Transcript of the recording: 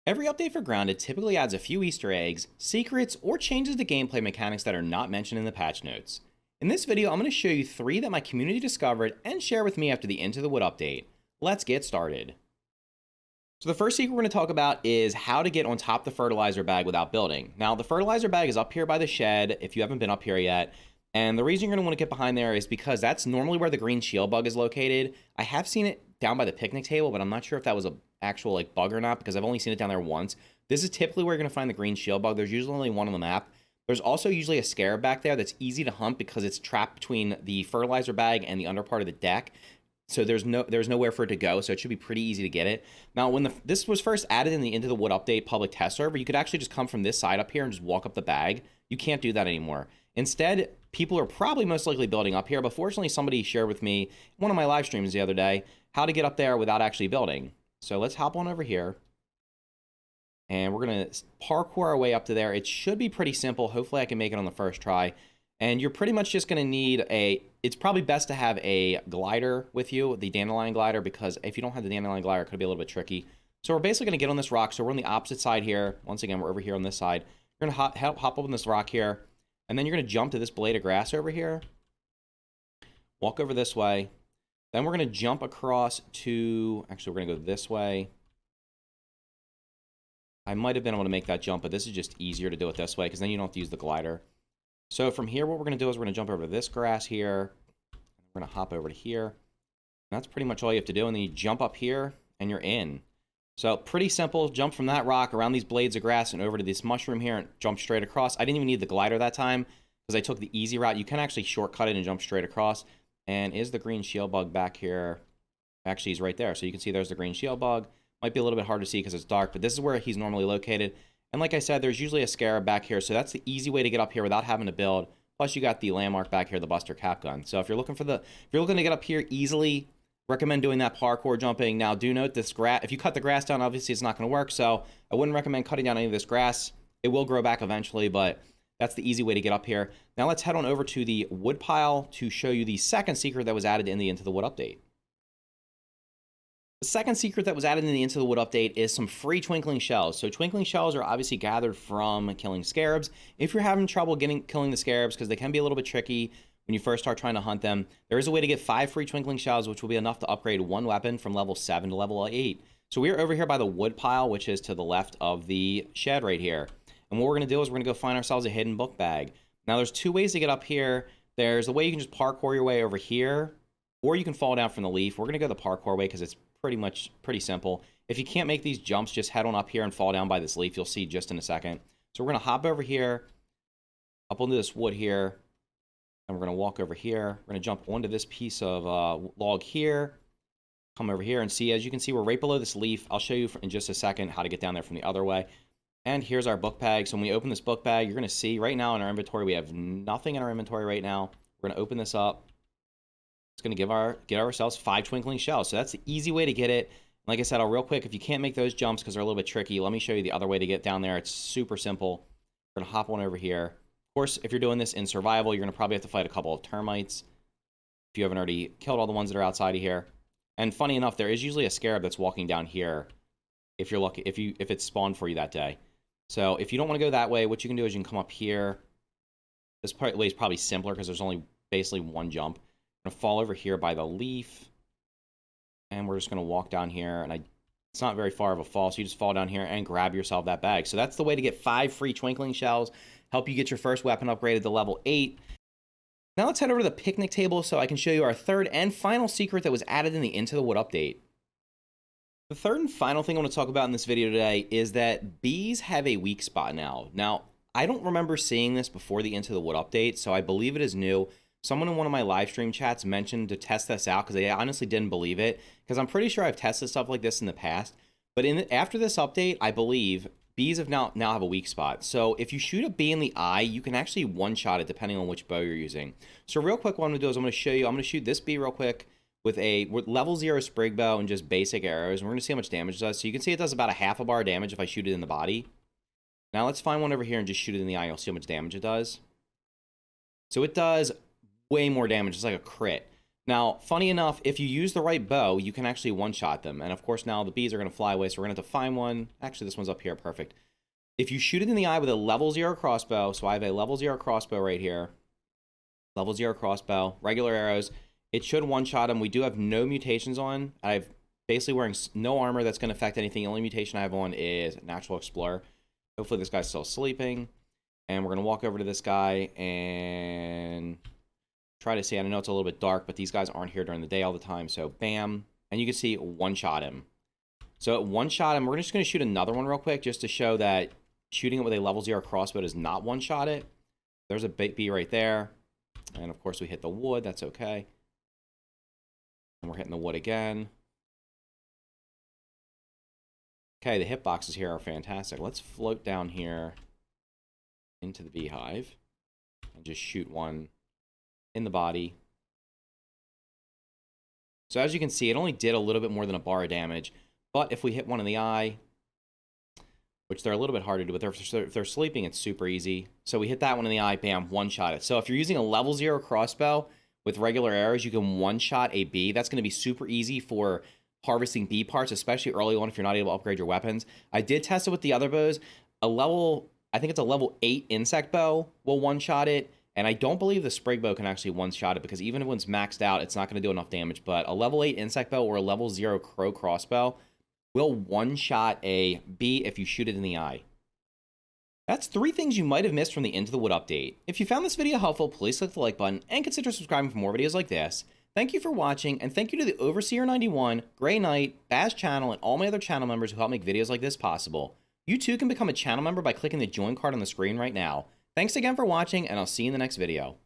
Every update for Grounded typically adds a few Easter eggs, secrets, or changes to gameplay mechanics that are not mentioned in the patch notes. In this video, I'm going to show you 3 that my community discovered and share with me after the Into the Wood update. Let's get started. So the first secret we're going to talk about is how to get on top of the fertilizer bag without building. Now, the fertilizer bag is up here by the shed if you haven't been up here yet. And the reason you're going to want to get behind there is because that's normally where the green shield bug is located. I have seen it down by the picnic table, but I'm not sure if that was an actual bug or not because I've only seen it down there once. This is typically where you're going to find the green shield bug. There's usually only one on the map. There's also usually a scarab back there that's easy to hunt because it's trapped between the fertilizer bag and the under part of the deck. So there's nowhere for it to go, so it should be pretty easy to get it. Now, when this was first added in the Into the Wood update public test server, you could actually just come from this side up here and just walk up the bag. You can't do that anymore. Instead, people are probably most likely building up here, but fortunately somebody shared with me in one of my live streams the other day how to get up there without actually building. So let's hop on over here. And we're going to parkour our way up to there. It should be pretty simple. Hopefully I can make it on the first try. And you're pretty much just going to need it's probably best to have a glider with you, the dandelion glider, because if you don't have the dandelion glider, it could be a little bit tricky. So we're basically going to get on this rock. So we're on the opposite side here. Once again, we're over here on this side. You're going to hop up on this rock here. And then you're going to jump to this blade of grass over here. Walk over this way. Then we're going to jump across to... Actually, we're going to go this way. I might have been able to make that jump, but this is just easier to do it this way because then you don't have to use the glider. So from here, what we're going to do is we're going to jump over this grass here. We're going to hop over to here. And that's pretty much all you have to do. And then you jump up here and you're in. So pretty simple. Jump from that rock around these blades of grass and over to this mushroom here and jump straight across. I didn't even need the glider that time because I took the easy route. You can actually shortcut it and jump straight across. And is the green shield bug back here? Actually, he's right there. So you can see there's the green shield bug. Might be a little bit hard to see because it's dark, but this is where he's normally located. And like I said, there's usually a scarab back here. So that's the easy way to get up here without having to build. Plus you got the landmark back here, the Buster Cap Gun. So if you're looking to get up here easily, recommend doing that parkour jumping. Now, do note this grass. If you cut the grass down, obviously it's not going to work. So I wouldn't recommend cutting down any of this grass. It will grow back eventually, but that's the easy way to get up here. Now let's head on over to the wood pile to show you the second secret that was added in the Into the Wood update. The second secret that was added in the Into the Wood update is some free Twinkling Shells. So Twinkling Shells are obviously gathered from killing scarabs. If you're having trouble killing the scarabs, because they can be a little bit tricky when you first start trying to hunt them, there is a way to get 5 free Twinkling Shells, which will be enough to upgrade one weapon from level 7 to level 8. So we're over here by the wood pile, which is to the left of the shed right here. And what we're going to do is we're going to go find ourselves a hidden book bag. Now there's 2 ways to get up here. There's a way you can just parkour your way over here, or you can fall down from the leaf. We're going to go the parkour way because it's pretty simple. If you can't make these jumps, just head on up here and fall down by this leaf. You'll see just in a second. So we're going to hop over here, up onto this wood here, and we're going to walk over here. We're going to jump onto this piece of log here, come over here, and see, as you can see, we're right below this leaf. I'll show you in just a second how to get down there from the other way. And here's our book bag. So when we open this book bag, you're going to see right now in our inventory, we have nothing in our inventory right now. We're going to open this up. It's going to get ourselves 5 Twinkling Shells. So that's the easy way to get it. Like I said, real quick, if you can't make those jumps because they're a little bit tricky, let me show you the other way to get down there. It's super simple. We're going to hop on over here. Of course, if you're doing this in survival, you're going to probably have to fight a couple of termites if you haven't already killed all the ones that are outside of here. And funny enough, there is usually a scarab that's walking down here if you're lucky, if it's spawned for you that day. So if you don't want to go that way, what you can do is you can come up here. This way is probably simpler because there's only basically one jump. I'm going to fall over here by the leaf, and we're just going to walk down here, and it's not very far of a fall, so you just fall down here and grab yourself that bag. So that's the way to get 5 free Twinkling Shells, help you get your first weapon upgraded to level 8. Now let's head over to the picnic table so I can show you our third and final secret that was added in the Into the Wood update. The third and final thing I want to talk about in this video today is that bees have a weak spot now. Now, I don't remember seeing this before the Into the Wood update, so I believe it is new. Someone in one of my live stream chats mentioned to test this out because they honestly didn't believe it, because I'm pretty sure I've tested stuff like this in the past. But after this update, I believe bees have now have a weak spot. So if you shoot a bee in the eye, you can actually one-shot it depending on which bow you're using. So real quick, what I'm going to do is I'm going to show you, I'm going to shoot this bee real quick with level 0 sprig bow and just basic arrows. And we're going to see how much damage it does. So you can see it does about a half a bar of damage if I shoot it in the body. Now let's find one over here and just shoot it in the eye. You'll see how much damage it does. So it does way more damage. It's like a crit. Now, funny enough, if you use the right bow, you can actually one-shot them. And of course, now the bees are going to fly away, so we're going to have to find one. Actually, this one's up here. Perfect. If you shoot it in the eye with a level 0 crossbow, so I have a level 0 crossbow right here. Level 0 crossbow, regular arrows. It should one-shot them. We do have no mutations on. I've basically wearing no armor that's going to affect anything. The only mutation I have on is Natural Explorer. Hopefully this guy's still sleeping. And we're going to walk over to this guy and try to see. I know it's a little bit dark, but these guys aren't here during the day all the time. So bam. And you can see one-shot him. So at one-shot him, we're just going to shoot another one real quick just to show that shooting it with a level 0 crossbow does not one-shot it. There's a big bee right there. And of course we hit the wood. That's okay. And we're hitting the wood again. Okay, the hitboxes here are fantastic. Let's float down here into the beehive and just shoot one in the body. So as you can see, it only did a little bit more than a bar of damage. But if we hit one in the eye, which they're a little bit harder to do, but if they're sleeping, it's super easy. So we hit that one in the eye, bam, one-shot it. So if you're using a level 0 crossbow with regular arrows, you can one-shot a bee. That's going to be super easy for harvesting bee parts, especially early on if you're not able to upgrade your weapons. I did test it with the other bows. I think it's a level 8 insect bow will one-shot it. And I don't believe the sprig bow can actually one-shot it because even when it's maxed out, it's not going to do enough damage. But a level 8 insect bow or a level 0 crow crossbow will one-shot a bee if you shoot it in the eye. That's 3 things you might have missed from the Into the Wood update. If you found this video helpful, please click the like button and consider subscribing for more videos like this. Thank you for watching, and thank you to the Overseer91, Grey Knight, Baz Channel, and all my other channel members who help make videos like this possible. You too can become a channel member by clicking the join card on the screen right now. Thanks again for watching, and I'll see you in the next video.